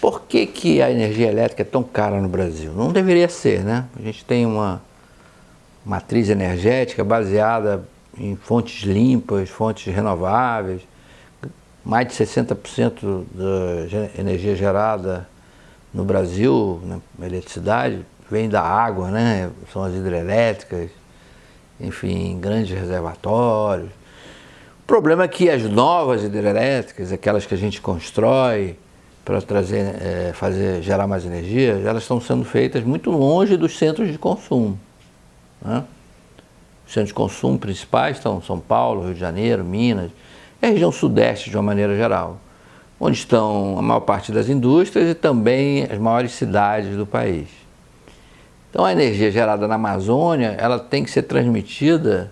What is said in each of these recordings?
Por que que a energia elétrica é tão cara no Brasil? Não deveria ser, né? A gente tem uma matriz energética baseada em fontes limpas, fontes renováveis. Mais de 60% da energia gerada no Brasil, na eletricidade, vem da água, né? São as hidrelétricas, enfim, grandes reservatórios. O problema é que as novas hidrelétricas, aquelas que a gente constrói para gerar mais energia, elas estão sendo feitas muito longe dos centros de consumo, né? Os centros de consumo principais estão São Paulo, Rio de Janeiro, Minas, e a região sudeste de uma maneira geral, onde estão a maior parte das indústrias e também as maiores cidades do país. Então a energia gerada na Amazônia, ela tem que ser transmitida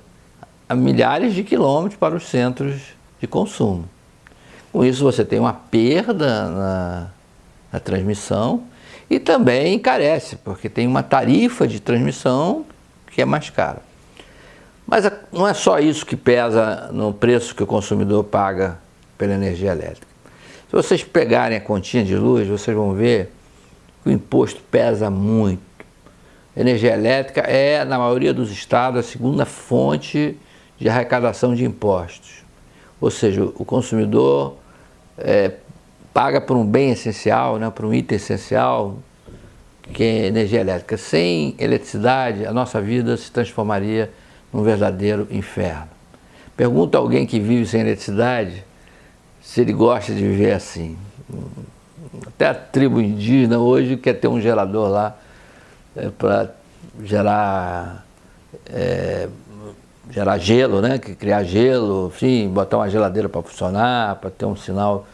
a milhares de quilômetros para os centros de consumo. Com isso você tem uma perda na transmissão e também encarece, porque tem uma tarifa de transmissão que é mais cara. Mas não é só isso que pesa no preço que o consumidor paga pela energia elétrica. Se vocês pegarem a continha de luz, vocês vão ver que o imposto pesa muito. A energia elétrica é, na maioria dos estados, a segunda fonte de arrecadação de impostos. Ou seja, o consumidor paga por um bem essencial, né, por um item essencial, que é energia elétrica. Sem eletricidade, a nossa vida se transformaria num verdadeiro inferno. Pergunta a alguém que vive sem eletricidade se ele gosta de viver assim. Até a tribo indígena hoje quer ter um gerador lá para gerar gelo, né? Criar gelo, enfim, botar uma geladeira para funcionar, para ter um sinal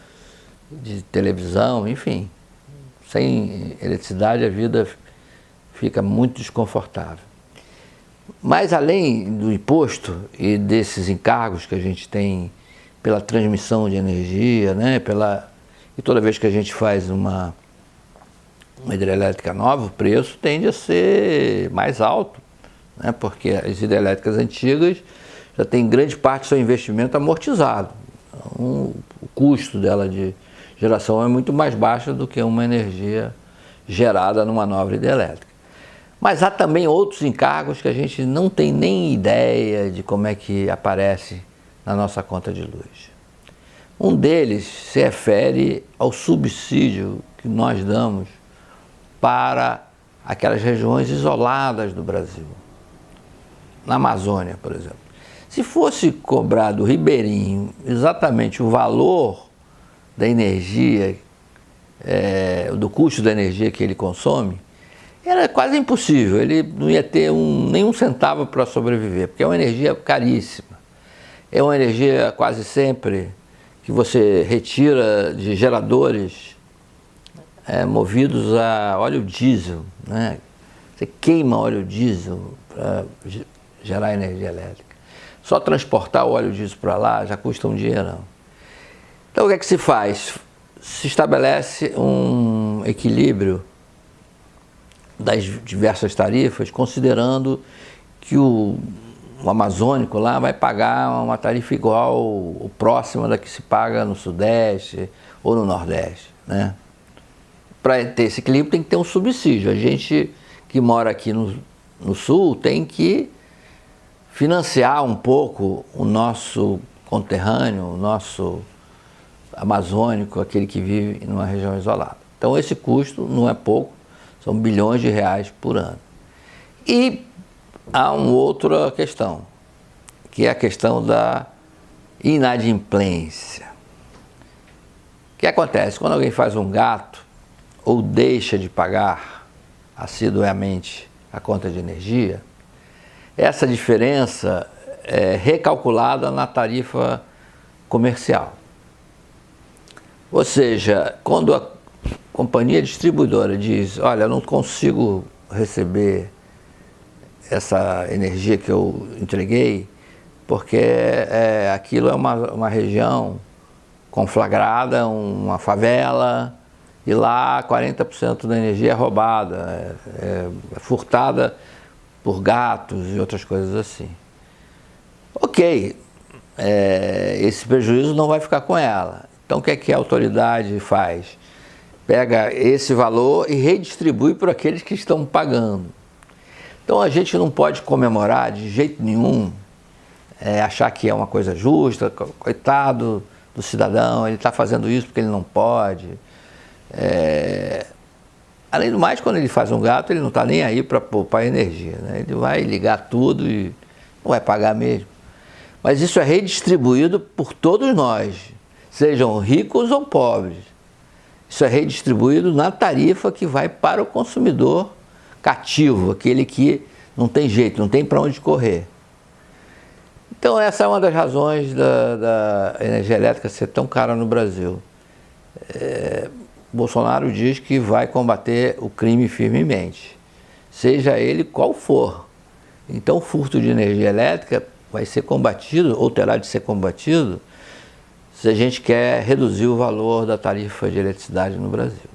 de televisão, enfim. Sem eletricidade a vida fica muito desconfortável. Mas além do imposto e desses encargos que a gente tem pela transmissão de energia, né? E toda vez que a gente faz uma hidrelétrica nova, o preço tende a ser mais alto, né? Porque as hidrelétricas antigas já têm grande parte do seu investimento amortizado. Então, o custo dela de geração é muito mais baixo do que uma energia gerada numa nova hidrelétrica. Mas há também outros encargos que a gente não tem nem ideia de como é que aparece na nossa conta de luz. Um deles se refere ao subsídio que nós damos para aquelas regiões isoladas do Brasil. Na Amazônia, por exemplo. Se fosse cobrado ribeirinho exatamente o valor da energia, do custo da energia que ele consome, era quase impossível, ele não ia ter nenhum centavo para sobreviver, porque é uma energia caríssima. É uma energia quase sempre que você retira de geradores movidos a óleo diesel, né? Você queima óleo diesel para gerar energia elétrica. Só transportar o óleo diesel para lá já custa um dinheirão. Então o que é que se faz? Se estabelece um equilíbrio das diversas tarifas, considerando que o amazônico lá vai pagar uma tarifa igual ou próxima da que se paga no Sudeste ou no Nordeste, né? Para ter esse equilíbrio tem que ter um subsídio. A gente que mora aqui no Sul tem que financiar um pouco o nosso conterrâneo, o nosso amazônico, aquele que vive numa região isolada. Então esse custo não é pouco, são bilhões de reais por ano. E há uma outra questão, que é a questão da inadimplência. O que acontece? Quando alguém faz um gato ou deixa de pagar assiduamente a conta de energia, essa diferença é recalculada na tarifa comercial. Ou seja, quando a companhia distribuidora diz, olha, eu não consigo receber essa energia que eu entreguei, porque aquilo é uma região conflagrada, uma favela, e lá 40% da energia é roubada, é furtada por gatos e outras coisas assim. Ok, esse prejuízo não vai ficar com ela. Então o que é que a autoridade faz? pega esse valor e redistribui para aqueles que estão pagando. Então a gente não pode comemorar de jeito nenhum, achar que é uma coisa justa, coitado do cidadão, ele está fazendo isso porque ele não pode. Além do mais, quando ele faz um gato, ele não está nem aí para poupar energia, né? Ele vai ligar tudo e não vai pagar mesmo. Mas isso é redistribuído por todos nós, sejam ricos ou pobres. Isso é redistribuído na tarifa que vai para o consumidor cativo, aquele que não tem jeito, não tem para onde correr. Então essa é uma das razões da energia elétrica ser tão cara no Brasil. Bolsonaro diz que vai combater o crime firmemente, seja ele qual for. Então o furto de energia elétrica vai ser combatido, ou terá de ser combatido, se a gente quer reduzir o valor da tarifa de eletricidade no Brasil.